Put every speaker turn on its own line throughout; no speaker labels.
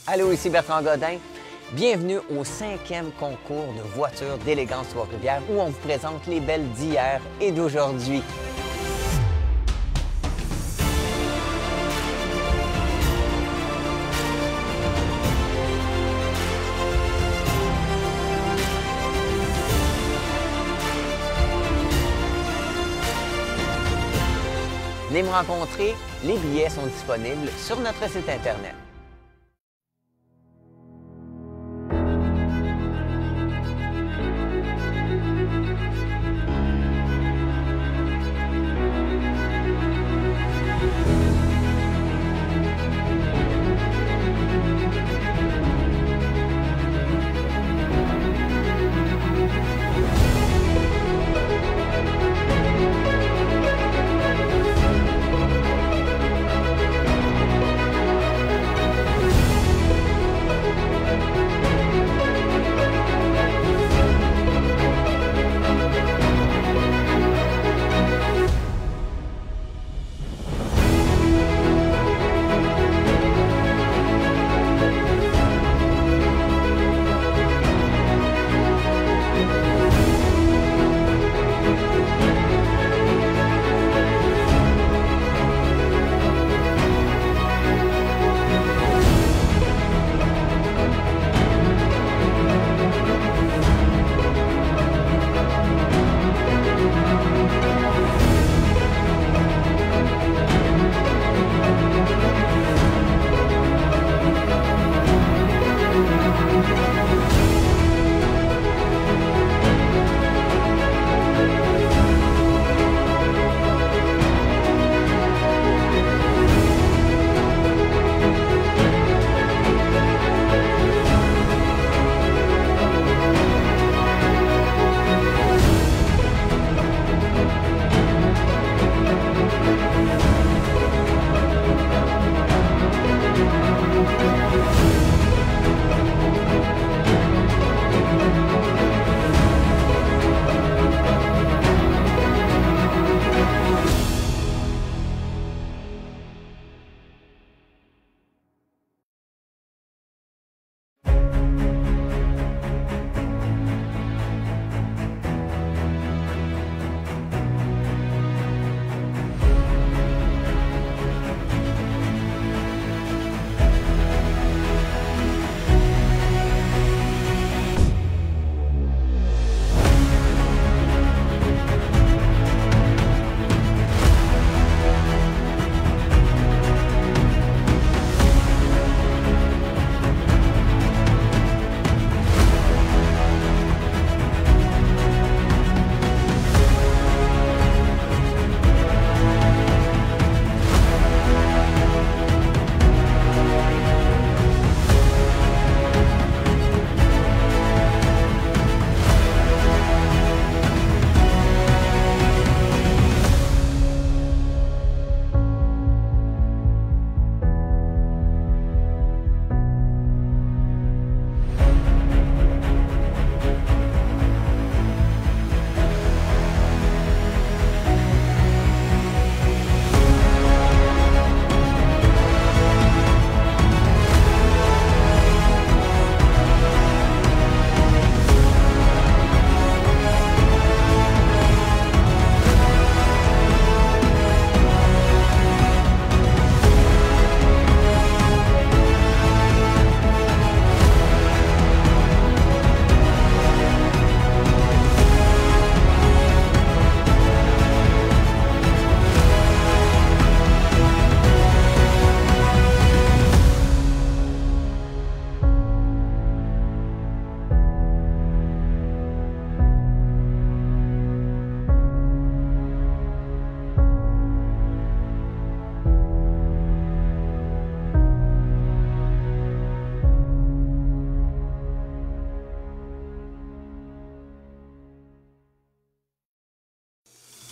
Allô, ici Bertrand Godin. Bienvenue au 5e concours de voitures d'élégance Trois-Rivières où on vous présente les belles d'hier et d'aujourd'hui. Venez me rencontrer, les billets sont disponibles sur notre site Internet.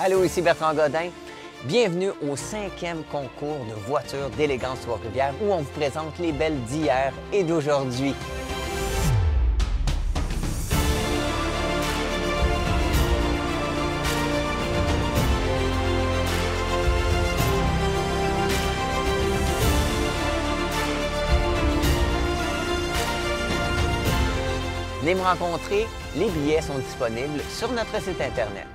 Allô, ici Bertrand Godin. Bienvenue au 5e concours de voitures d'élégance Trois-Rivières où on vous présente les belles d'hier et d'aujourd'hui. Venez me rencontrer, les billets sont disponibles sur notre site Internet.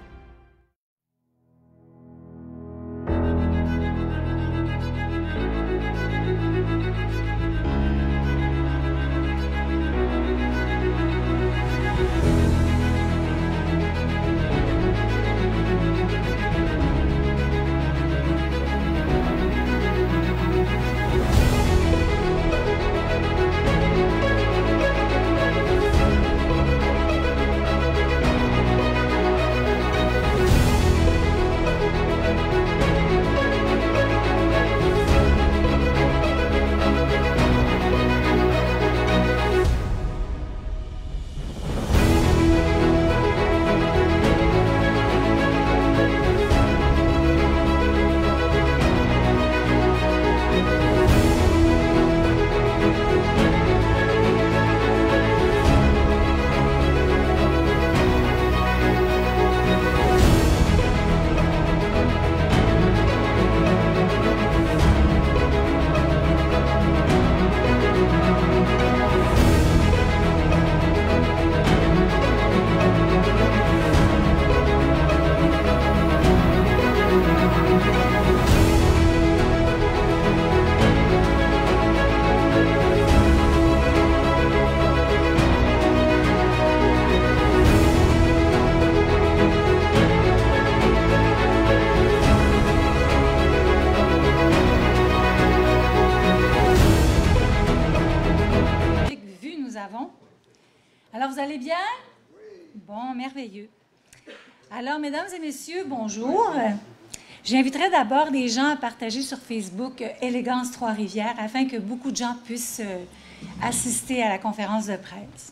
Alors, vous allez bien? Bon, merveilleux. Alors, mesdames et messieurs, bonjour. J'inviterai d'abord des gens à partager sur Facebook Élégance Trois-Rivières afin que beaucoup de gens puissent assister à la conférence de presse.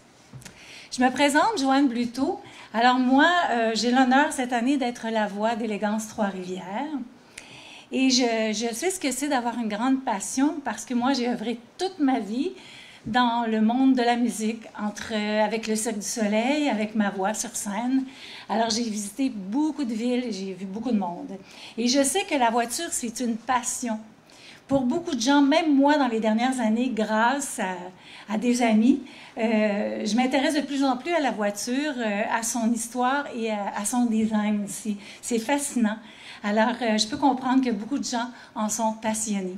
Je me présente, Joanne Bluteau. Alors, moi, j'ai l'honneur cette année d'être la voix d'Élégance Trois-Rivières. Et je sais ce que c'est d'avoir une grande passion parce que moi, j'ai œuvré toute ma vie dans le monde de la musique, avec le Cirque du Soleil, avec ma voix sur scène. Alors, j'ai visité beaucoup de villes et j'ai vu beaucoup de monde. Et je sais que la voiture, c'est une passion. Pour beaucoup de gens, même moi, dans les dernières années, grâce à des amis, je m'intéresse de plus en plus à la voiture, à son histoire et à son design aussi. C'est fascinant. Alors, je peux comprendre que beaucoup de gens en sont passionnés.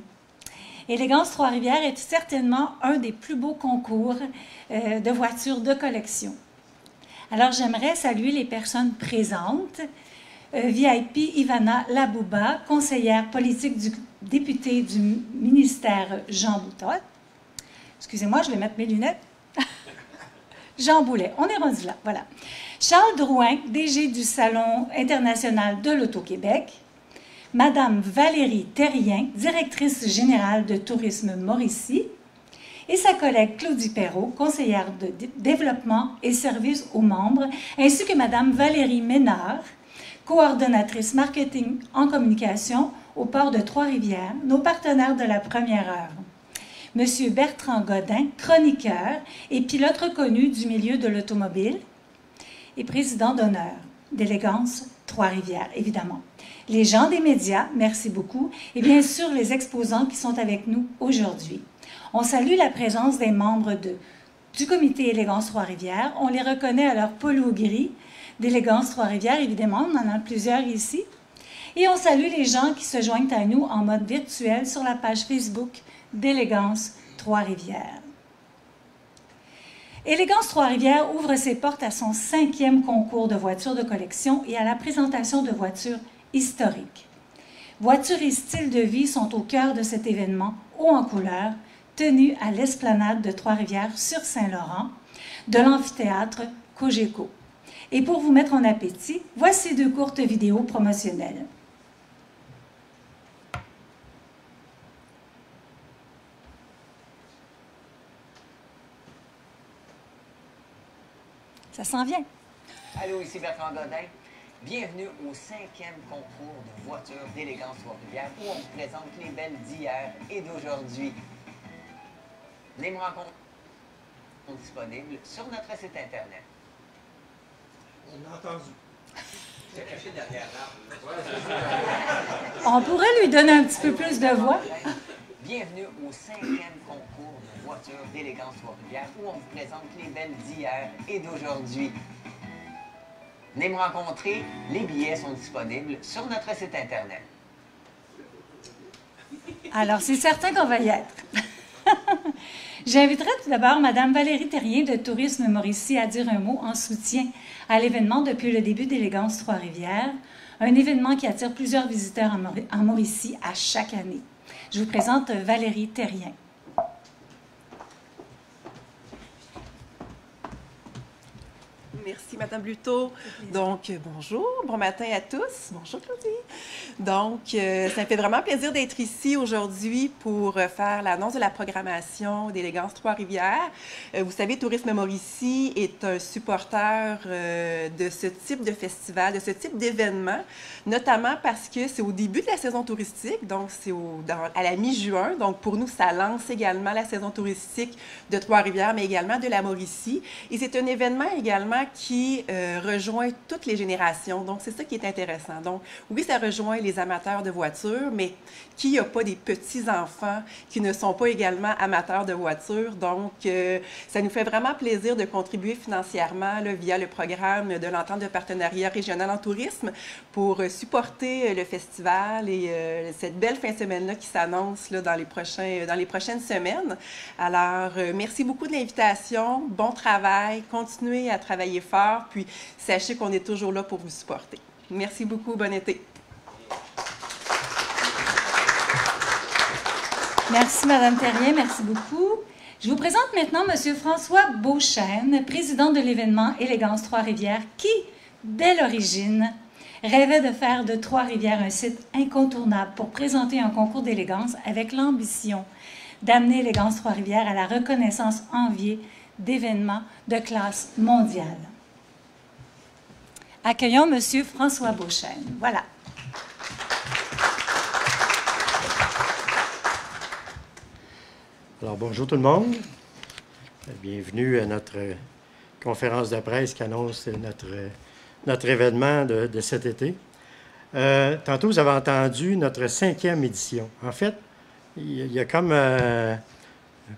Élégance Trois-Rivières est certainement un des plus beaux concours de voitures de collection. Alors, j'aimerais saluer les personnes présentes. VIP Ivana Labouba, conseillère politique du député du ministère Jean Boutotte. Excusez-moi, je vais mettre mes lunettes. Jean Boulet, on est rendu là, voilà. Charles Drouin, DG du Salon international de l'Auto-Québec. Madame Valérie Terrien, directrice générale de Tourisme Mauricie, et sa collègue Claudie Perrault, conseillère de développement et services aux membres, ainsi que Madame Valérie Ménard, coordonnatrice marketing en communication au port de Trois-Rivières, nos partenaires de la première heure. Monsieur Bertrand Godin, chroniqueur et pilote reconnu du milieu de l'automobile et président d'honneur d'Élégance Trois-Rivières, évidemment. Les gens des médias, merci beaucoup, et bien sûr les exposants qui sont avec nous aujourd'hui. On salue la présence des membres du comité Élégance Trois-Rivières. On les reconnaît à leur polo gris d'Élégance Trois-Rivières, évidemment, on en a plusieurs ici. Et on salue les gens qui se joignent à nous en mode virtuel sur la page Facebook d'Élégance Trois-Rivières. Élégance Trois-Rivières ouvre ses portes à son 5e concours de voitures de collection et à la présentation de voitures historiques. Voitures et styles de vie sont au cœur de cet événement haut en couleur, tenu à l'esplanade de Trois-Rivières sur Saint-Laurent, de l'amphithéâtre Cogeco. Et pour vous mettre en appétit, voici 2 courtes vidéos promotionnelles. Ça s'en vient.
Allô, ici Bertrand Godin. Bienvenue au 5e concours de voitures d'Élégance Trois-Rivières où on vous présente les belles d'hier et d'aujourd'hui. Les rencontres sont disponibles sur notre site Internet.
On a entendu. C'est caché derrière l'arbre.
On pourrait lui donner un petit peu plus de voix.
Bienvenue au 5e concours de voitures voitures d'Élégance Trois-Rivières où on vous présente les belles d'hier et d'aujourd'hui. Venez me rencontrer, les billets sont disponibles sur notre site Internet.
Alors, c'est certain qu'on va y être. J'inviterai tout d'abord Mme Valérie Terrien de Tourisme Mauricie à dire un mot en soutien à l'événement depuis le début d'Élégance Trois-Rivières, un événement qui attire plusieurs visiteurs en Mauricie à chaque année. Je vous présente Valérie Terrien.
Merci, Mme Bluteau. Donc, bonjour, bon matin à tous. Bonjour, Claudie. Donc, ça me fait vraiment plaisir d'être ici aujourd'hui pour faire l'annonce de la programmation d'Élégance Trois-Rivières. Vous savez, Tourisme Mauricie est un supporter de ce type de festival, de ce type d'événement, notamment parce que c'est au début de la saison touristique, donc c'est à la mi-juin. Donc, pour nous, ça lance également la saison touristique de Trois-Rivières, mais également de la Mauricie. Et c'est un événement également qui rejoint toutes les générations. Donc, c'est ça qui est intéressant. Donc, oui, ça rejoint les amateurs de voitures, mais qui n'a pas des petits-enfants qui ne sont pas également amateurs de voitures? Donc, ça nous fait vraiment plaisir de contribuer financièrement là, via le programme de l'entente de partenariat régional en tourisme pour supporter le festival et cette belle fin de semaine-là qui s'annonce dans les prochaines semaines. Alors, merci beaucoup de l'invitation. Bon travail. Continuez à travailler fort. Puis, sachez qu'on est toujours là pour vous supporter. Merci beaucoup. Bon été.
Merci, Mme Terrien. Merci beaucoup. Je vous présente maintenant M. François Beauchesne, président de l'événement Élégance Trois-Rivières, qui, dès l'origine, rêvait de faire de Trois-Rivières un site incontournable pour présenter un concours d'élégance avec l'ambition d'amener Élégance Trois-Rivières à la reconnaissance enviée d'événements de classe mondiale. Accueillons M. François Beauchesne. Voilà.
Alors, bonjour tout le monde. Bienvenue à notre conférence de presse qui annonce notre événement de cet été. Tantôt, vous avez entendu notre 5e édition. En fait, il y a comme,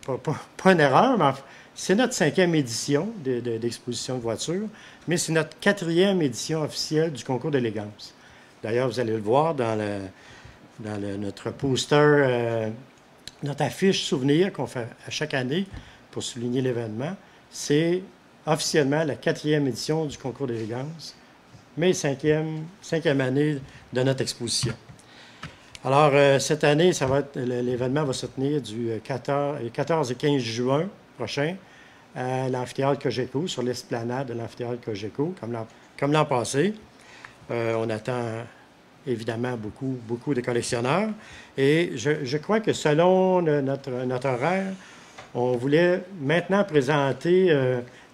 pas une erreur, mais c'est notre 5e édition d'exposition de voitures, mais c'est notre 4e édition officielle du concours d'élégance. D'ailleurs, vous allez le voir dans notre poster, notre affiche souvenir qu'on fait à chaque année pour souligner l'événement. C'est officiellement la 4e édition du concours d'élégance, mais 5e année de notre exposition. Alors, cette année, l'événement va se tenir du 14 et 15 juin prochain à l'amphithéâtre Cogeco, sur l'esplanade de l'amphithéâtre Cogeco, comme l'an passé. On attend évidemment beaucoup de collectionneurs. Et je crois que selon notre horaire, on voulait maintenant présenter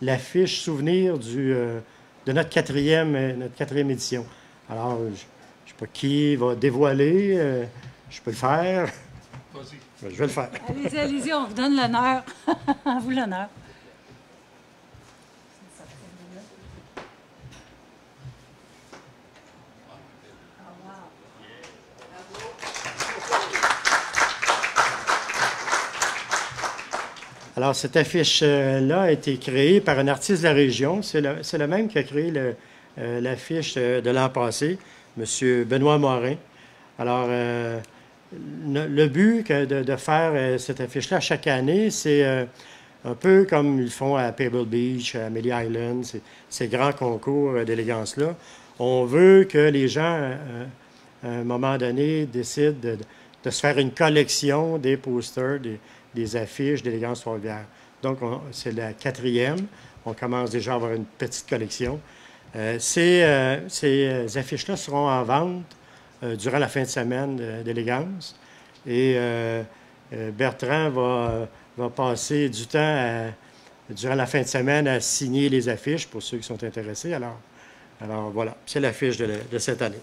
l'affiche souvenir de notre quatrième édition. Alors, je ne sais pas qui va dévoiler, je peux le faire.
Vas-y.
Je vais le faire.
Allez-y, allez-y, on vous donne l'honneur. À vous l'honneur.
Alors, cette affiche-là a été créée par un artiste de la région. C'est le même qui a créé l'affiche de l'an passé, M. Benoît Morin. Alors, le but de faire cette affiche-là chaque année, c'est un peu comme ils font à Pebble Beach, à Amelia Island, ces grands concours d'élégance-là. On veut que les gens, à un moment donné, décident de se faire une collection des posters, des affiches d'Élégance Trois-Rivières. Donc, c'est la 4e. On commence déjà à avoir une petite collection. Ces affiches-là seront en vente durant la fin de semaine d'Élégance. Et Bertrand va passer du temps durant la fin de semaine à signer les affiches pour ceux qui sont intéressés. Alors voilà, c'est l'affiche de cette année.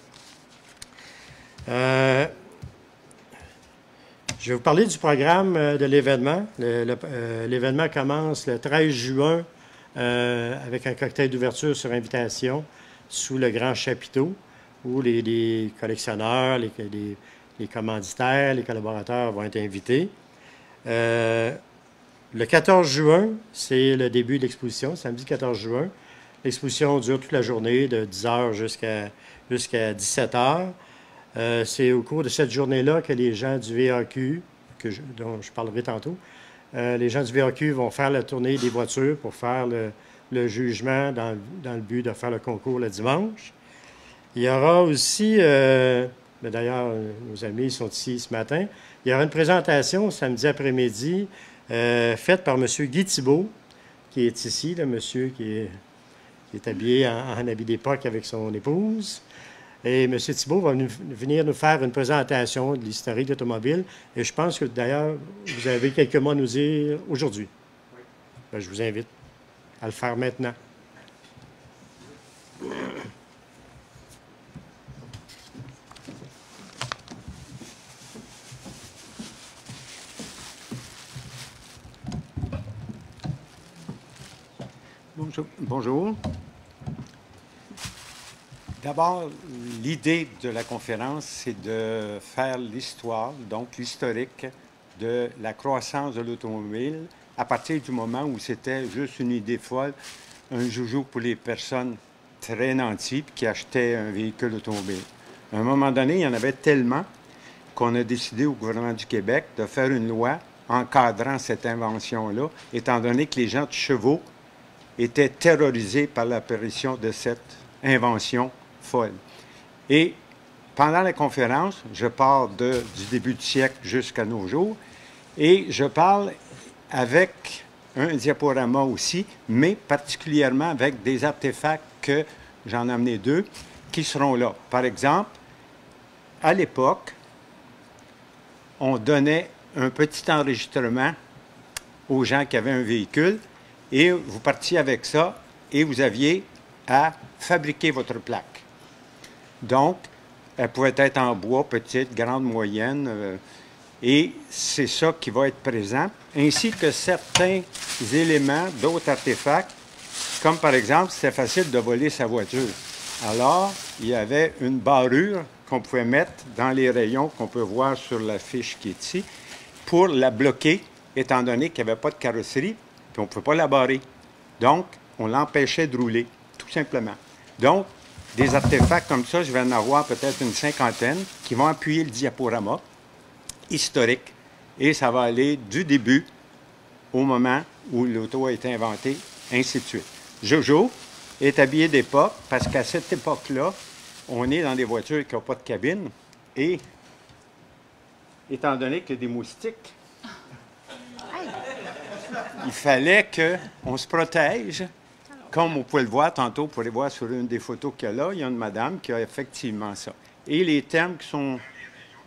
Je vais vous parler du programme de l'événement. L'événement commence le 13 juin avec un cocktail d'ouverture sur invitation sous le grand chapiteau où les collectionneurs, les commanditaires, les collaborateurs vont être invités. Le Le 14 juin, c'est le début de l'exposition, samedi 14 juin. L'exposition dure toute la journée, de 10 h jusqu'à 17 h. C'est au cours de cette journée-là que les gens du VAQ, dont je parlerai tantôt, les gens du VAQ vont faire la tournée des voitures pour faire le jugement dans le but de faire le concours le dimanche. Il y aura aussi, d'ailleurs, nos amis sont ici ce matin, il y aura une présentation samedi après-midi faite par M. Guy Thibault, qui est ici, le monsieur qui est habillé en habit d'époque avec son épouse. Et M. Thibault va venir nous faire une présentation de l'historique de l'automobile. Et je pense que, d'ailleurs, vous avez quelques mots à nous dire aujourd'hui. Oui. Ben, je vous invite à le faire maintenant.
Bonjour. D'abord, l'idée de la conférence, c'est de faire l'histoire, donc l'historique de la croissance de l'automobile à partir du moment où c'était juste une idée folle, un joujou pour les personnes très nanties qui achetaient un véhicule automobile. À un moment donné, il y en avait tellement qu'on a décidé au gouvernement du Québec de faire une loi encadrant cette invention-là, étant donné que les gens de chevaux étaient terrorisés par l'apparition de cette invention folle. Et pendant la conférence, je pars du début du siècle jusqu'à nos jours, et je parle avec un diaporama aussi, mais particulièrement avec des artefacts que j'en ai amené 2, qui seront là. Par exemple, à l'époque, on donnait un petit enregistrement aux gens qui avaient un véhicule, et vous partiez avec ça, et vous aviez à fabriquer votre plaque. Donc, elle pouvait être en bois, petite, grande, moyenne, et c'est ça qui va être présent, ainsi que certains éléments, d'autres artefacts, comme par exemple, c'était facile de voler sa voiture. Alors, il y avait une barrure qu'on pouvait mettre dans les rayons qu'on peut voir sur la fiche qui est ici, pour la bloquer, étant donné qu'il n'y avait pas de carrosserie, puis on ne pouvait pas la barrer. Donc, on l'empêchait de rouler, tout simplement. Donc, des artefacts comme ça, je vais en avoir peut-être une 50aine qui vont appuyer le diaporama historique. Et ça va aller du début au moment où l'auto a été inventée, ainsi de suite. Jojo est habillé d'époque parce qu'à cette époque-là, on est dans des voitures qui n'ont pas de cabine. Et étant donné qu'il y a des moustiques, il fallait qu'on se protège. Comme on pouvait le voir tantôt, vous pouvez voir sur une des photos qu'il y a là, il y a une madame qui a effectivement ça. Et les termes qui sont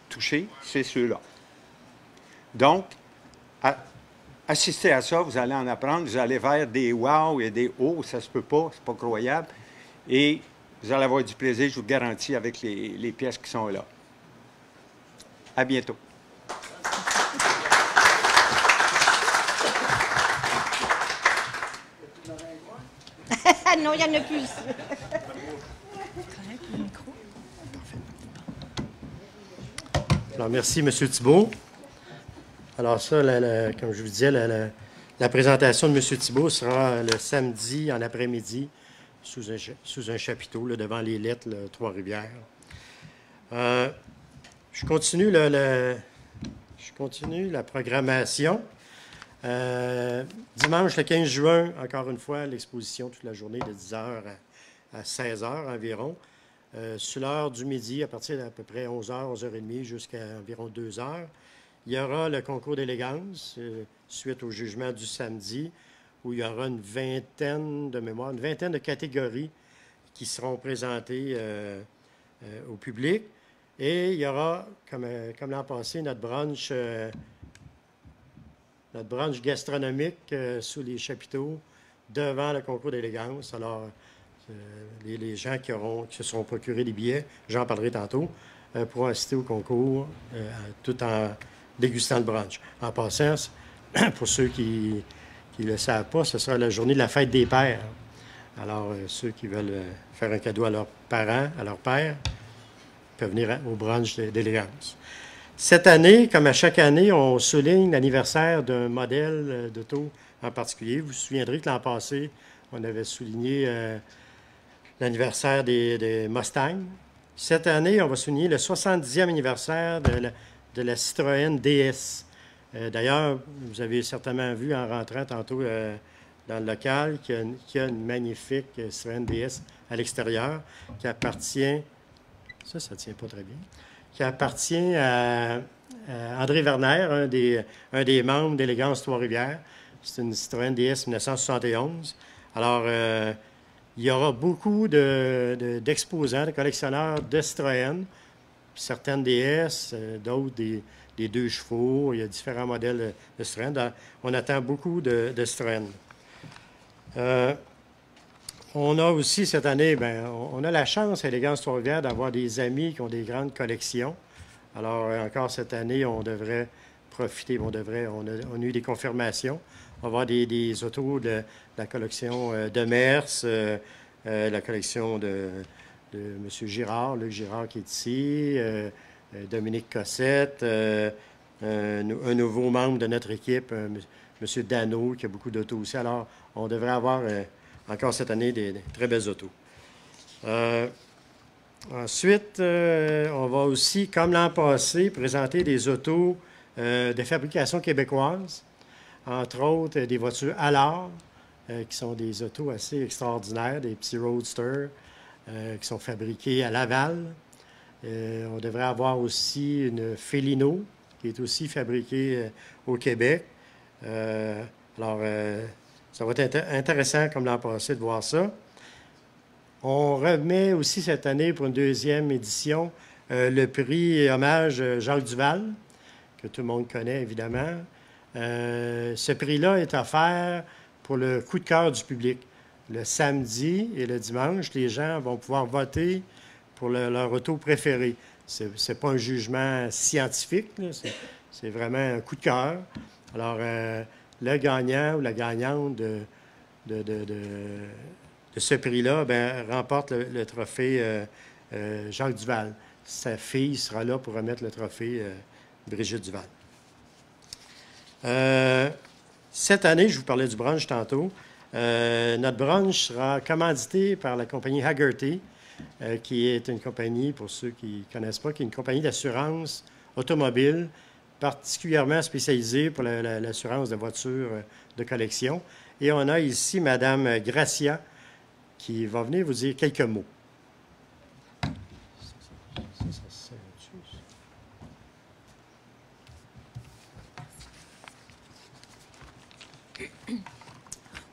touchés, c'est ceux-là. Donc, assistez à ça, vous allez en apprendre, vous allez vers des wow et des oh, ça se peut pas, c'est pas croyable. Et vous allez avoir du plaisir, je vous garantis, avec les pièces qui sont là. À bientôt.
Non, il y en a plus.
Alors, merci, M. Thibault. Alors ça, comme je vous disais, la présentation de M. Thibault sera le samedi en après-midi sous un chapiteau là, devant les lettres Trois-Rivières. Je continue la programmation. Dimanche, le 15 juin, encore une fois, l'exposition toute la journée de 10 h à 16 h environ. Sur l'heure du midi, à partir d'à peu près 11 h, 11h30 jusqu'à environ 2 h, il y aura le concours d'élégance suite au jugement du samedi, où il y aura une vingtaine de catégories qui seront présentées au public. Et il y aura, comme l'an passé, notre brunch gastronomique sous les chapiteaux devant le concours d'élégance. Alors, les gens qui se seront procurés des billets, j'en parlerai tantôt, pourront assister au concours tout en dégustant le brunch. En passant, pour ceux qui ne le savent pas, ce sera la journée de la fête des pères. Alors, ceux qui veulent faire un cadeau à leurs parents, à leur père, peuvent venir au brunch d'élégance. Cette année, comme à chaque année, on souligne l'anniversaire d'un modèle d'auto en particulier. Vous vous souviendrez que l'an passé, on avait souligné l'anniversaire des Mustangs. Cette année, on va souligner le 70e anniversaire de la Citroën DS. D'ailleurs, vous avez certainement vu en rentrant tantôt dans le local qu'il y a une magnifique Citroën DS à l'extérieur qui appartient, ça ne tient pas très bien, qui appartient à André Werner, un des membres d'Élégance Trois-Rivières. C'est une Citroën DS 1971. Alors, il y aura beaucoup d'exposants, de collectionneurs de Citroën, certaines DS, d'autres des 2 chevaux. Il y a différents modèles de Citroën. On attend beaucoup de Citroën. On a aussi cette année, on a la chance à Élégance Trois-Rivières d'avoir des amis qui ont des grandes collections. Alors, encore cette année, on devrait profiter, on a eu des confirmations. On va avoir des autos de la collection de Mers, la collection de M. Girard, Luc Girard qui est ici, Dominique Cossette, un nouveau membre de notre équipe, M. Dano, qui a beaucoup d'autos aussi. Alors, on devrait avoir encore cette année des très belles autos. Ensuite, on va aussi, comme l'an passé, présenter des autos de fabrication québécoise, entre autres des voitures Allard, qui sont des autos assez extraordinaires, des petits roadsters qui sont fabriqués à Laval. On devrait avoir aussi une Felino, qui est aussi fabriquée au Québec. Alors, ça va être intéressant, comme l'an passé, de voir ça. On remet aussi cette année, pour une 2e édition, le prix hommage Jacques Duval, que tout le monde connaît, évidemment. Ce prix-là est offert pour le coup de cœur du public. Le samedi et le dimanche, les gens vont pouvoir voter pour leur auto préféré. Ce n'est pas un jugement scientifique, c'est vraiment un coup de cœur. Alors, le gagnant ou la gagnante de ce prix-là remporte le trophée Jacques Duval. Sa fille sera là pour remettre le trophée Brigitte Duval. Cette année, je vous parlais du brunch tantôt. Notre brunch sera commandité par la compagnie Hagerty, qui est une compagnie, pour ceux qui ne connaissent pas, qui est une compagnie d'assurance automobile particulièrement spécialisée pour l'assurance de voitures de collection. Et on a ici Mme Gracia qui va venir vous dire quelques mots.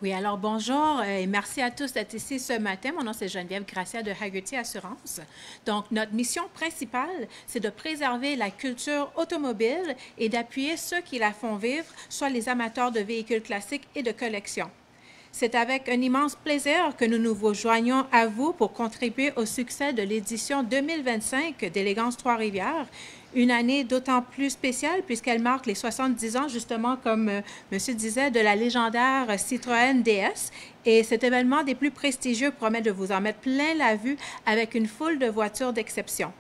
Oui, alors bonjour et merci à tous d'être ici ce matin. Mon nom, c'est Geneviève Gracia de Hagerty Assurance. Donc, notre mission principale, c'est de préserver la culture automobile et d'appuyer ceux qui la font vivre, soit les amateurs de véhicules classiques et de collection. C'est avec un immense plaisir que nous nous joignons à vous pour contribuer au succès de l'édition 2025 d'Élégance Trois-Rivières, une année d'autant plus spéciale puisqu'elle marque les 70 ans, justement, comme monsieur disait, de la légendaire Citroën DS. Et cet événement des plus prestigieux promet de vous en mettre plein la vue avec une foule de voitures d'exception.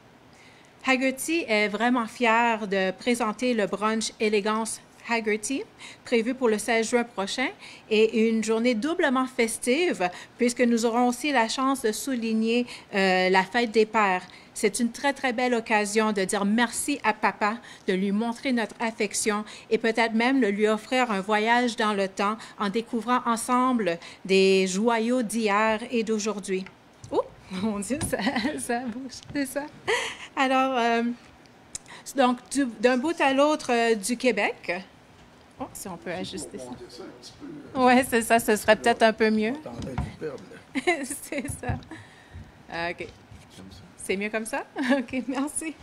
Hagerty est vraiment fier de présenter le brunch Élégance Hagerty, prévu pour le 16 juin prochain, et une journée doublement festive, puisque nous aurons aussi la chance de souligner la fête des pères. C'est une très, très belle occasion de dire merci à papa, de lui montrer notre affection et peut-être même de lui offrir un voyage dans le temps en découvrant ensemble des joyaux d'hier et d'aujourd'hui. Oh, mon Dieu, ça bouge, c'est ça. Alors, donc, d'un bout à l'autre du Québec. Oh, si on peut ajuster ça. Oui, c'est ça, ce serait peut-être un peu mieux. C'est ça. OK. C'est mieux comme ça? OK, merci.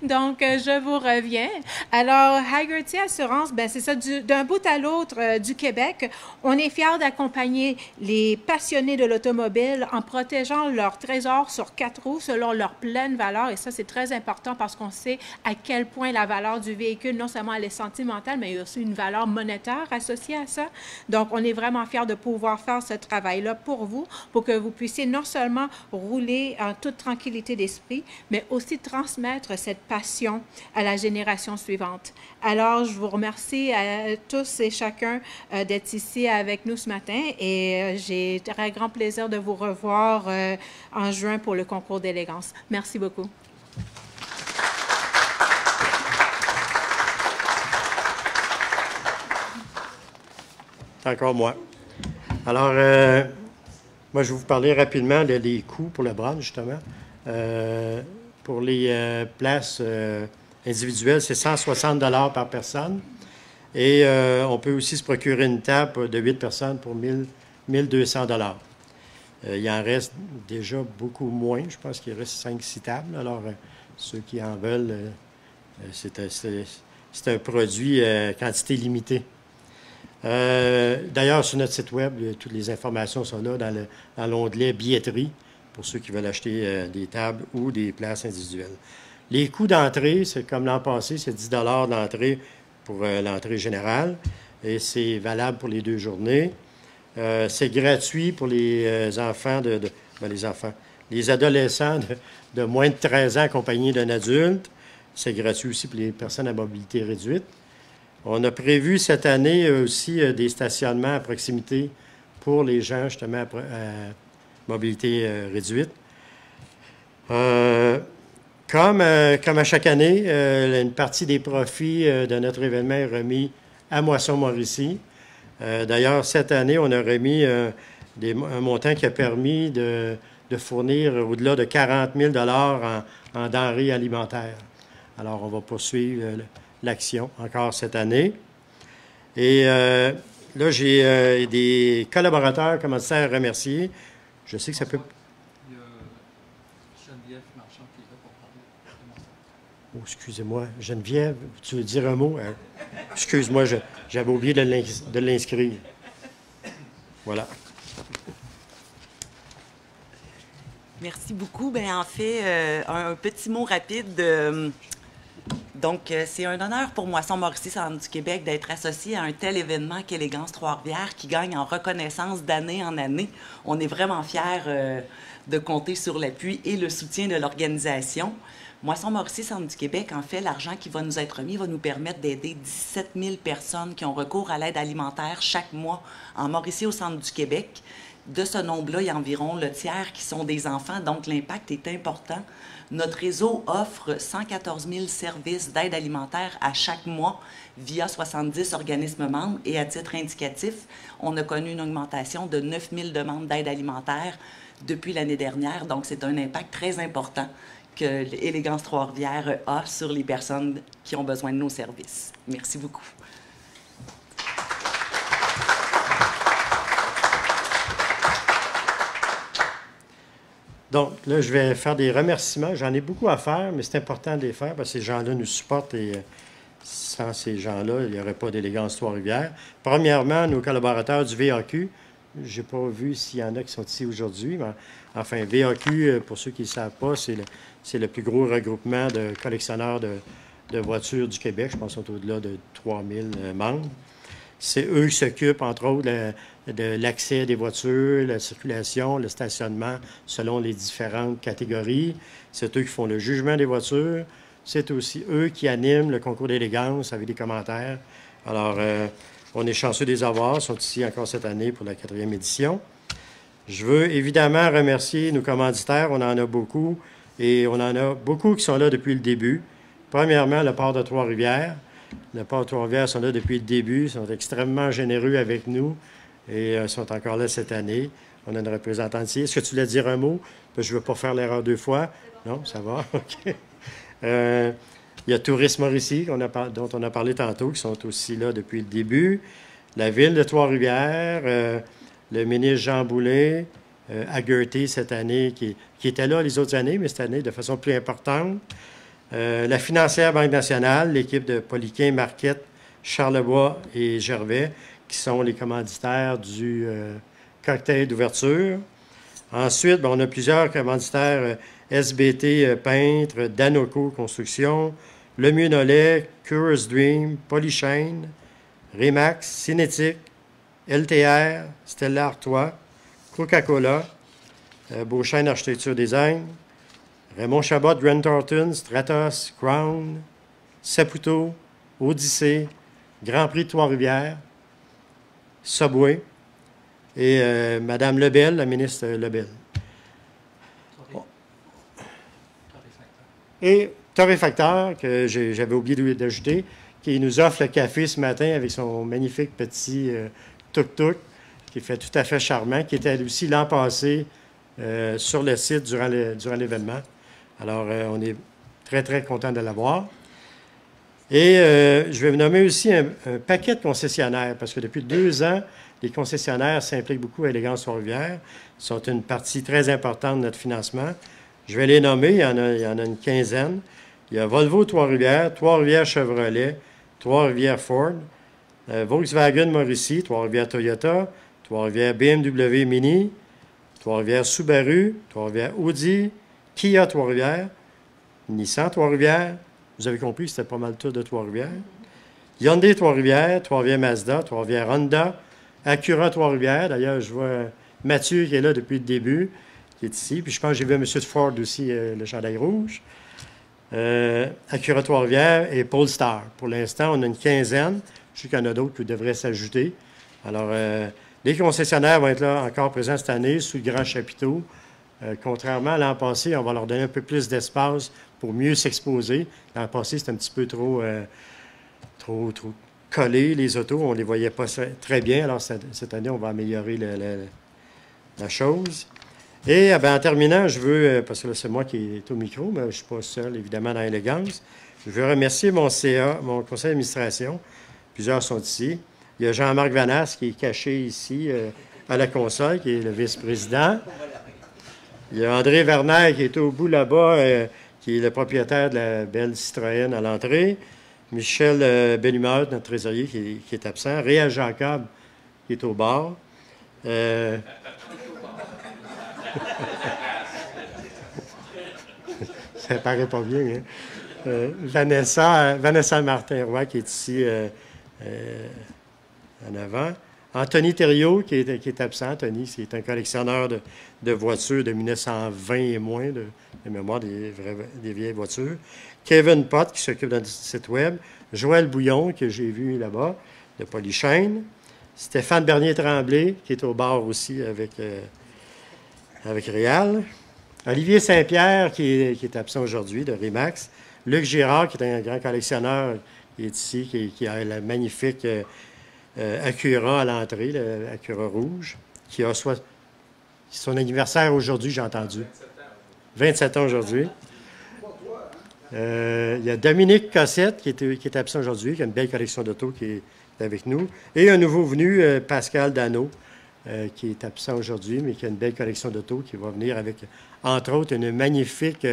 Donc, je vous reviens. Alors, Hagerty Assurance, c'est ça, d'un bout à l'autre du Québec, on est fiers d'accompagner les passionnés de l'automobile en protégeant leurs trésors sur 4 roues selon leur pleine valeur. Et ça, c'est très important parce qu'on sait à quel point la valeur du véhicule, non seulement elle est sentimentale, mais il y a aussi une valeur monétaire associée à ça. Donc, on est vraiment fiers de pouvoir faire ce travail-là pour vous, pour que vous puissiez non seulement rouler en toute tranquillité d'esprit, mais aussi transmettre transmettre cette passion à la génération suivante. Alors, je vous remercie à tous et chacun d'être ici avec nous ce matin et j'ai très grand plaisir de vous revoir en juin pour le concours d'élégance. Merci beaucoup.
C'est encore moi. Alors, moi, je vais vous parler rapidement des coûts pour le brunch, justement. Pour les places individuelles, c'est 160 $ par personne. Et on peut aussi se procurer une table de 8 personnes pour 1200 $. Il en reste déjà beaucoup moins. Je pense qu'il reste 5-6 tables. Alors, ceux qui en veulent, c'est un produit quantité limitée. D'ailleurs, sur notre site web, toutes les informations sont là dans l'onglet billetterie pour ceux qui veulent acheter des tables ou des places individuelles. Les coûts d'entrée, c'est comme l'an passé, c'est 10 $ d'entrée pour l'entrée générale et c'est valable pour les 2 journées. C'est gratuit pour les enfants les adolescents de moins de 13 ans accompagnés d'un adulte. C'est gratuit aussi pour les personnes à mobilité réduite. On a prévu cette année aussi des stationnements à proximité pour les gens justement à mobilité réduite. Comme à chaque année, une partie des profits de notre événement est remis à Moisson-Mauricie. D'ailleurs, cette année, on a remis un montant qui a permis de fournir au-delà de 40 000 $ en denrées alimentaires. Alors, on va poursuivre l'action encore cette année. Et là, j'ai des collaborateurs commanditaires à remercier. Je sais que ça peut...
Il y a Geneviève Marchand qui est là pour parler.
Oh, excusez-moi. Geneviève, tu veux dire un mot? Excuse-moi, j'avais oublié de l'inscrire. Voilà.
Merci beaucoup. Bien, en fait, un petit mot rapide. Donc, c'est un honneur pour Moisson-Mauricie, Centre du Québec, d'être associé à un tel événement qu'Élégance Trois-Rivières qui gagne en reconnaissance d'année en année. On est vraiment fiers de compter sur l'appui et le soutien de l'organisation. Moisson-Mauricie, Centre du Québec, en fait, l'argent qui va nous être remis va nous permettre d'aider 17 000 personnes qui ont recours à l'aide alimentaire chaque mois en Mauricie, au Centre du Québec. De ce nombre-là, il y a environ le tiers qui sont des enfants, donc l'impact est important. Notre réseau offre 114 000 services d'aide alimentaire à chaque mois via 70 organismes membres et à titre indicatif, on a connu une augmentation de 9 000 demandes d'aide alimentaire depuis l'année dernière. Donc, c'est un impact très important que Élégance Trois-Rivières a sur les personnes qui ont besoin de nos services. Merci beaucoup.
Donc, là, je vais faire des remerciements. J'en ai beaucoup à faire, mais c'est important de les faire parce que ces gens-là nous supportent et sans ces gens-là, il n'y aurait pas d'Élégance Trois-Rivières. Premièrement, nos collaborateurs du VAQ. Je n'ai pas vu s'il y en a qui sont ici aujourd'hui, mais enfin, VAQ, pour ceux qui ne savent pas, c'est le plus gros regroupement de collectionneurs de voitures du Québec. Je pense qu'ils sont au-delà de 3000 membres. C'est eux qui s'occupent, entre autres, de l'accès des voitures, la circulation, le stationnement, selon les différentes catégories. C'est eux qui font le jugement des voitures. C'est aussi eux qui animent le concours d'élégance avec des commentaires. Alors, on est chanceux de les avoir. Ils sont ici encore cette année pour la 4e édition. Je veux évidemment remercier nos commanditaires. On en a beaucoup. Et on en a beaucoup qui sont là depuis le début. Premièrement, le port de Trois-Rivières. Le port de Trois-Rivières sont là depuis le début. Ils sont extrêmement généreux avec nous et sont encore là cette année. On a une représentante ici. Est-ce que tu voulais dire un mot? Je ne veux pas faire l'erreur 2 fois. Non, ça va? OK. Il y a Tourisme Mauricie, dont on a parlé tantôt, qui sont aussi là depuis le début. La Ville de Trois-Rivières, le ministre Jean Boulet, Haggerty cette année, qui était là les autres années, mais cette année de façon plus importante. La financière Banque nationale, l'équipe de Poliquin, Marquette, Charlebois et Gervais, qui sont les commanditaires du cocktail d'ouverture. Ensuite, on a plusieurs commanditaires SBT Peintre, Danoco Construction, Lemieux Nollet, Curious Dream, Polychain, Remax, Cinétique, LTR, Stella Artois, Coca-Cola, Beauchesne Architecture Design, Raymond Chabot, Grant Thornton, Stratos, Crown, Saputo, Odyssée, Grand Prix de Trois-Rivières, Subway et Mme Lebel, la ministre Lebel. Et Torréfacteur, que j'avais oublié d'ajouter, qui nous offre le café ce matin avec son magnifique petit tuk-tuk, qui fait tout à fait charmant, qui était aussi l'an passé sur le site durant l'événement. Alors, on est très, très content de l'avoir. Et je vais vous nommer aussi un paquet de concessionnaires, parce que depuis 2 ans, les concessionnaires s'impliquent beaucoup à Élégance Trois-Rivières, sont une partie très importante de notre financement. Je vais les nommer, il y en a une quinzaine. Il y a Volvo Trois-Rivières, Trois-Rivières Chevrolet, Trois-Rivières Ford, Volkswagen Mauricie, Trois-Rivières Toyota, Trois-Rivières BMW Mini, Trois-Rivières Subaru, Trois-Rivières Audi, Kia Trois-Rivières, Nissan Trois-Rivières. Vous avez compris, c'était pas mal tout de Trois-Rivières. Hyundai Trois-Rivières, Trois-Rivières Mazda, Trois-Rivières Honda, Acura Trois-Rivières. D'ailleurs, je vois Mathieu qui est là depuis le début, qui est ici. Puis je pense que j'ai vu M. Ford aussi, le chandail rouge. Acura Trois-Rivières et Polestar. Pour l'instant, on a une quinzaine. Je sais qu'il y en a d'autres qui devraient s'ajouter. Alors, les concessionnaires vont être là encore présents cette année sous le grand chapiteau. Contrairement à l'an passé, on va leur donner un peu plus d'espace pour mieux s'exposer. L'an passé, c'était un petit peu trop collé, les autos. On ne les voyait pas très bien. Alors, cette année, on va améliorer la chose. Et en terminant, je veux, parce que là, c'est moi qui est au micro, mais je ne suis pas seul, évidemment, dans l'élégance. Je veux remercier mon CA, mon conseil d'administration. Plusieurs sont ici. Il y a Jean-Marc Vanasse qui est caché ici à la console, qui est le vice-président. Il y a André Werner qui est au bout là-bas, qui est le propriétaire de la belle Citroën à l'entrée. Michel Bellumeur, notre trésorier, qui est absent. Réal Jacob, qui est au bar. Ça paraît pas bien, hein? Vanessa Martin-Roy, qui est ici en avant. Anthony Thériault, qui est absent. Anthony, c'est un collectionneur de voitures de 1920 et moins, de mémoire des vieilles voitures. Kevin Pott, qui s'occupe de notre site web. Joël Bouillon, que j'ai vu là-bas, de Polychaîne. Stéphane Bernier-Tremblay, qui est au bar aussi avec Réal. Olivier Saint-Pierre, qui est absent aujourd'hui, de Remax. Luc Girard, qui est un grand collectionneur, qui est ici, qui a la magnifique Acura à l'entrée, l'Acura rouge, qui a son anniversaire aujourd'hui, j'ai entendu. 27 ans aujourd'hui. Il y a Dominique Cossette, qui est absent aujourd'hui, qui a une belle collection d'autos, qui est avec nous. Et un nouveau venu, Pascal Dano, qui est absent aujourd'hui, mais qui a une belle collection d'autos, qui va venir avec, entre autres, une magnifique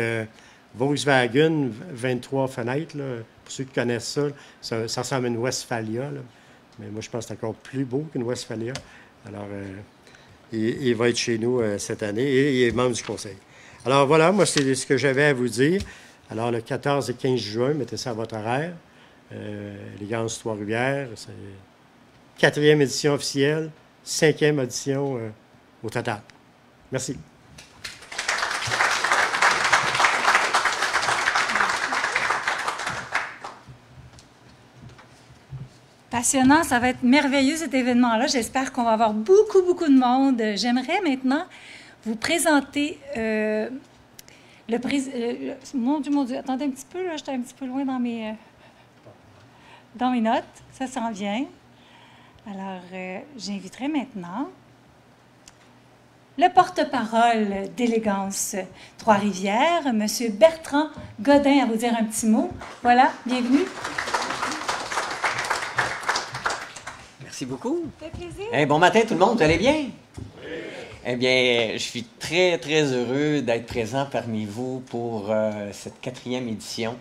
Volkswagen 23 fenêtres. Là. Pour ceux qui connaissent ça, ça ressemble à une Westphalia. Là. Mais moi, je pense que c'est encore plus beau qu'une Westphalia. Alors, il va être chez nous cette année et il est membre du conseil. Alors, voilà, moi, c'est ce que j'avais à vous dire. Alors, le 14 et 15 juin, mettez ça à votre horaire. Élégance Trois-Rivières, c'est 4e édition officielle, 5e édition au total. Merci.
Passionnant, ça va être merveilleux cet événement-là. J'espère qu'on va avoir beaucoup, beaucoup de monde. J'aimerais maintenant vous présenter mon Dieu, attendez un petit peu, là, j'étais un petit peu loin dans mes notes. Ça s'en vient. Alors, j'inviterai maintenant le porte-parole d'Élégance Trois-Rivières, M. Bertrand Godin, à vous dire un petit mot. Voilà, bienvenue.
Merci beaucoup.
Ça fait plaisir.
Hey, bon matin tout le monde, vous allez bien? Oui. Eh bien, je suis très, très heureux d'être présent parmi vous pour cette 4e édition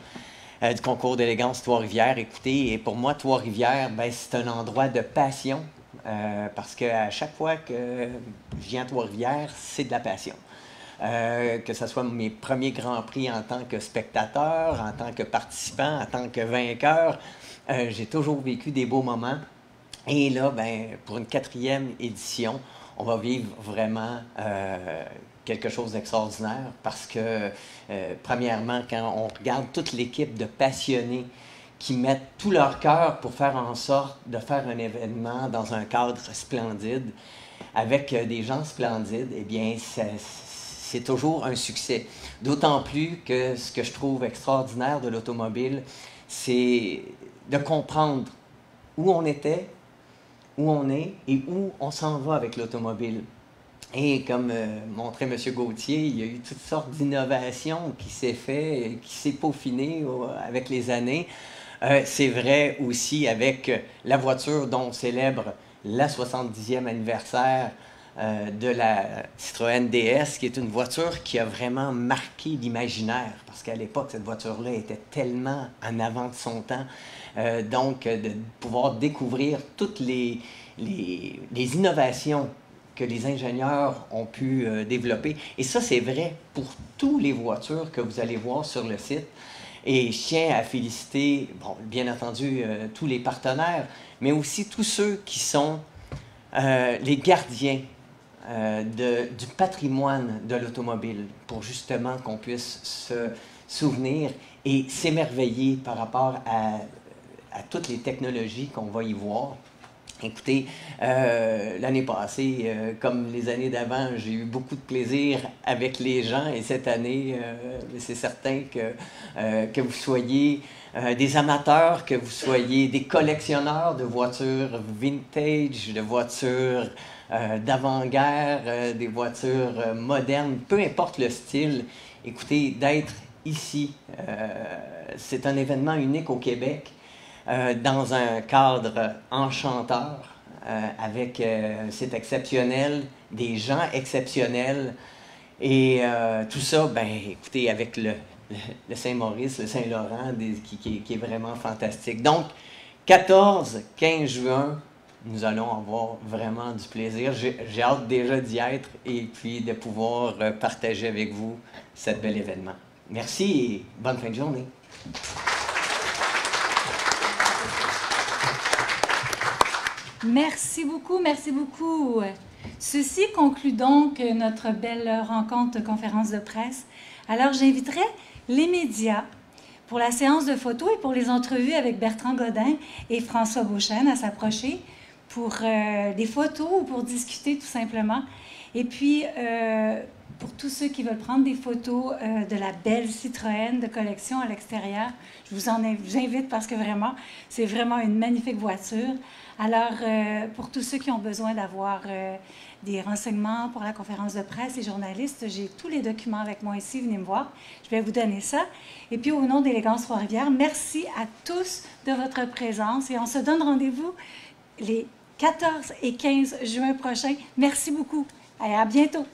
du concours d'élégance Trois-Rivières. Écoutez, et pour moi, Trois-Rivières, c'est un endroit de passion parce qu'à chaque fois que je viens à Trois-Rivières, c'est de la passion. Que ce soit mes premiers Grands Prix en tant que spectateur, en tant que participant, en tant que vainqueur, j'ai toujours vécu des beaux moments. Et là, pour une 4e édition, on va vivre vraiment quelque chose d'extraordinaire parce que, premièrement, quand on regarde toute l'équipe de passionnés qui mettent tout leur cœur pour faire en sorte de faire un événement dans un cadre splendide, avec des gens splendides, eh bien, c'est toujours un succès. D'autant plus que ce que je trouve extraordinaire de l'automobile, c'est de comprendre où on était, où on est et où on s'en va avec l'automobile. Et comme montrait M. Gauthier, il y a eu toutes sortes d'innovations qui s'est fait, qui s'est peaufiné avec les années. C'est vrai aussi avec la voiture dont on célèbre la 70e anniversaire de la Citroën DS, qui est une voiture qui a vraiment marqué l'imaginaire, parce qu'à l'époque, cette voiture-là était tellement en avant de son temps. Donc, de pouvoir découvrir toutes les innovations que les ingénieurs ont pu développer. Et ça, c'est vrai pour toutes les voitures que vous allez voir sur le site. Et je tiens à féliciter, bon, bien entendu, tous les partenaires, mais aussi tous ceux qui sont les gardiens du patrimoine de l'automobile, pour justement qu'on puisse se souvenir et s'émerveiller par rapport à toutes les technologies qu'on va y voir. Écoutez, l'année passée, comme les années d'avant, j'ai eu beaucoup de plaisir avec les gens et cette année, c'est certain que vous soyez des amateurs, que vous soyez des collectionneurs de voitures vintage, de voitures d'avant-guerre, des voitures modernes, peu importe le style. Écoutez, d'être ici, c'est un événement unique au Québec. Dans un cadre enchanteur, avec, c'est exceptionnel, des gens exceptionnels, et tout ça, ben, écoutez, avec le Saint-Maurice, le Saint-Laurent, qui est vraiment fantastique. Donc, 14-15 juin, nous allons avoir vraiment du plaisir. J'ai hâte déjà d'y être et puis de pouvoir partager avec vous cet bel événement. Merci et bonne fin de journée.
Merci beaucoup, merci beaucoup. Ceci conclut donc notre belle rencontre de conférence de presse. Alors, j'inviterai les médias pour la séance de photos et pour les entrevues avec Bertrand Godin et François Beauchesne à s'approcher pour des photos ou pour discuter tout simplement. Et puis, pour tous ceux qui veulent prendre des photos de la belle Citroën de collection à l'extérieur, je vous invite parce que vraiment, c'est vraiment une magnifique voiture. Alors, pour tous ceux qui ont besoin d'avoir des renseignements pour la conférence de presse, les journalistes, j'ai tous les documents avec moi ici, venez me voir, je vais vous donner ça. Et puis, au nom d'Élégance Trois-Rivières, merci à tous de votre présence et on se donne rendez-vous les 14 et 15 juin prochains. Merci beaucoup et à bientôt.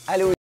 Allô?